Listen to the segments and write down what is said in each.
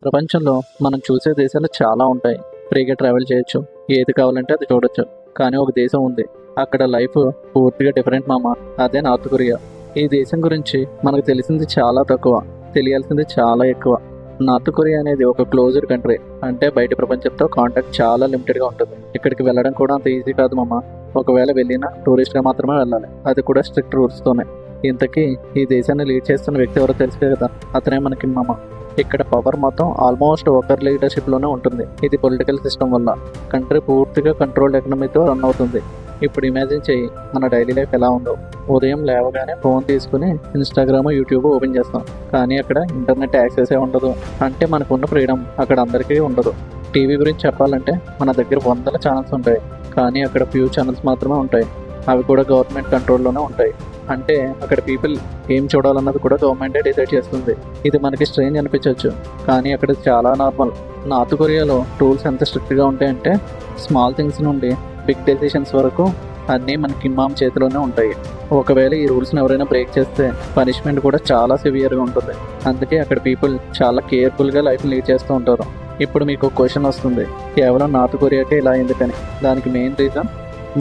ప్రపంచంలో మనం చూసే దేశాలు చాలా ఉంటాయి. ఫ్రీగా ట్రావెల్ చేయొచ్చు, ఏది కావాలంటే అది చూడొచ్చు. కానీ ఒక దేశం ఉంది, అక్కడ లైఫ్ పూర్తిగా డిఫరెంట్ మామ. అదే నార్త్ కొరియా. ఈ దేశం గురించి మనకు తెలిసింది చాలా తక్కువ, తెలియాల్సింది చాలా ఎక్కువ. నార్త్ కొరియా అనేది ఒక క్లోజ్డ్ కంట్రీ. అంటే బయట ప్రపంచంతో కాంటాక్ట్ చాలా లిమిటెడ్గా ఉంటుంది. ఇక్కడికి వెళ్ళడం కూడా అంత ఈజీ కాదు మామ. ఒకవేళ వెళ్ళినా టూరిస్ట్గా మాత్రమే వెళ్ళాలి, అది కూడా స్ట్రిక్ట్ రూల్స్తోనే. ఇంతకీ ఈ దేశాన్ని లీడ్ చేస్తున్న వ్యక్తి ఎవరో తెలుసు కదా, అతనే మనకి మామ. ఇక్కడ పవర్ మొత్తం ఆల్మోస్ట్ ఒకరి లీడర్షిప్లోనే ఉంటుంది. ఇది పొలిటికల్ సిస్టమ్ వల్ల కంట్రీ పూర్తిగా కంట్రోల్డ్ ఎకనమీతో రన్ అవుతుంది. ఇప్పుడు ఇమాజిన్ చేయి, మన డైలీ లైఫ్ ఎలా ఉందో. ఉదయం లేవగానే ఫోన్ తీసుకుని ఇన్స్టాగ్రామ్, యూట్యూబ్ ఓపెన్ చేస్తాం, కానీ అక్కడ ఇంటర్నెట్ యాక్సెసే ఉండదు. అంటే మనకున్న ఫ్రీడమ్ అక్కడ అందరికీ ఉండదు. టీవీ గురించి చెప్పాలంటే మన దగ్గర వందల ఛానల్స్ ఉంటాయి, కానీ అక్కడ ఫ్యూ ఛానల్స్ మాత్రమే ఉంటాయి. అవి కూడా గవర్నమెంట్ కంట్రోల్లోనే ఉంటాయి. అంటే అక్కడ పీపుల్ ఏం చూడాలన్నది కూడా గవర్నమెంటే డిసైడ్ చేస్తుంది. ఇది మనకి స్ట్రేంజ్ అనిపించవచ్చు, కానీ అక్కడ చాలా నార్మల్. నార్త్ కొరియాలో రూల్స్ ఎంత స్ట్రిక్ట్గా ఉంటాయంటే స్మాల్ థింగ్స్ నుండి బిగ్ డెసిషన్స్ వరకు అన్నీ మనకి ఇమామ్ చేతిలోనే ఉంటాయి. ఒకవేళ ఈ రూల్స్ని ఎవరైనా బ్రేక్ చేస్తే పనిష్మెంట్ కూడా చాలా సివియర్గా ఉంటుంది. అందుకే అక్కడ పీపుల్ చాలా కేర్ఫుల్గా లైఫ్ లీడ్ చేస్తూ ఉంటారు. ఇప్పుడు మీకు ఒక క్వశ్చన్ వస్తుంది, కేవలం నార్త్ కొరియాకే ఇలా ఎందుకని? దానికి మెయిన్ రీజన్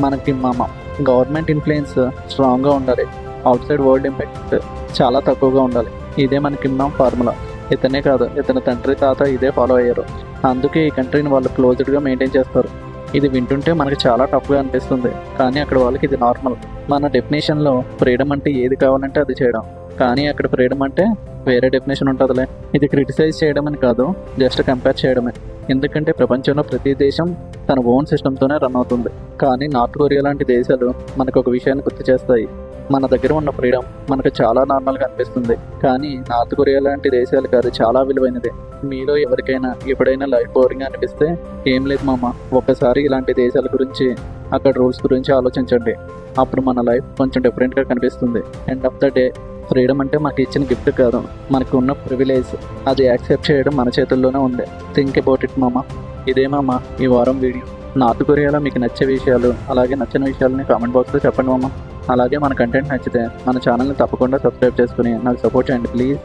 మనకి మామ గవర్నమెంట్ ఇన్ఫ్లుయెన్స్ స్ట్రాంగ్గా ఉండాలి, అవుట్ సైడ్ వరల్డ్ ఇంపాక్ట్ చాలా తక్కువగా ఉండాలి. ఇదే మనకి ఇమ్మాం ఫార్ములా. ఇతనే కాదు, ఇతని తండ్రి తాత ఇదే ఫాలో అయ్యారు. అందుకే ఈ కంట్రీని వాళ్ళు క్లోజ్డ్గా మెయింటైన్ చేస్తారు. ఇది వింటుంటే మనకి చాలా టఫ్గా అనిపిస్తుంది, కానీ అక్కడ వాళ్ళకి ఇది నార్మల్. మన డెఫినేషన్లో ఫ్రీడమ్ అంటే ఏది కావాలంటే అది చేయడం, కానీ అక్కడ ఫ్రీడమ్ అంటే వేరే డెఫినేషన్ ఉంటుందిలే. ఇది క్రిటిసైజ్ చేయడం అని కాదు, జస్ట్ కంపేర్ చేయడమే. ఎందుకంటే ప్రపంచంలో ప్రతి దేశం తన ఓన్ సిస్టమ్తోనే రన్ అవుతుంది. కానీ నార్త్ కొరియా లాంటి దేశాలు మనకు ఒక విషయాన్ని గుర్తు చేస్తాయి. మన దగ్గర ఉన్న ఫ్రీడమ్ మనకు చాలా నార్మల్గా అనిపిస్తుంది, కానీ నార్త్ కొరియా లాంటి దేశాలకు అది చాలా విలువైనది. మీలో ఎవరికైనా ఎప్పుడైనా లైఫ్ బోరింగ్ అనిపిస్తే ఏం లేదు మామ, ఒక్కసారి ఇలాంటి దేశాల గురించి, అక్కడ రూల్స్ గురించి ఆలోచించండి. అప్పుడు మన లైఫ్ కొంచెం డిఫరెంట్గా కనిపిస్తుంది. End of the day freedom అంటే మాకు ఇచ్చిన గిఫ్ట్ కాదు, మనకు ఉన్న ప్రివిలేజ్. అది యాక్సెప్ట్ చేయడం మన చేతుల్లోనే ఉంది. థింక్ అబౌట్ ఇట్ మామ. ఇదే మామ ఈ వారం వీడియో. నార్త్ కొరియాలో మీకు నచ్చే విషయాలు, అలాగే నచ్చిన విషయాలని కామెంట్ బాక్స్లో చెప్పండి మామ. అలాగే మన కంటెంట్ నచ్చితే మన ఛానల్ని తప్పకుండా సబ్స్క్రైబ్ చేసుకుని నాకు సపోర్ట్ చేయండి ప్లీజ్.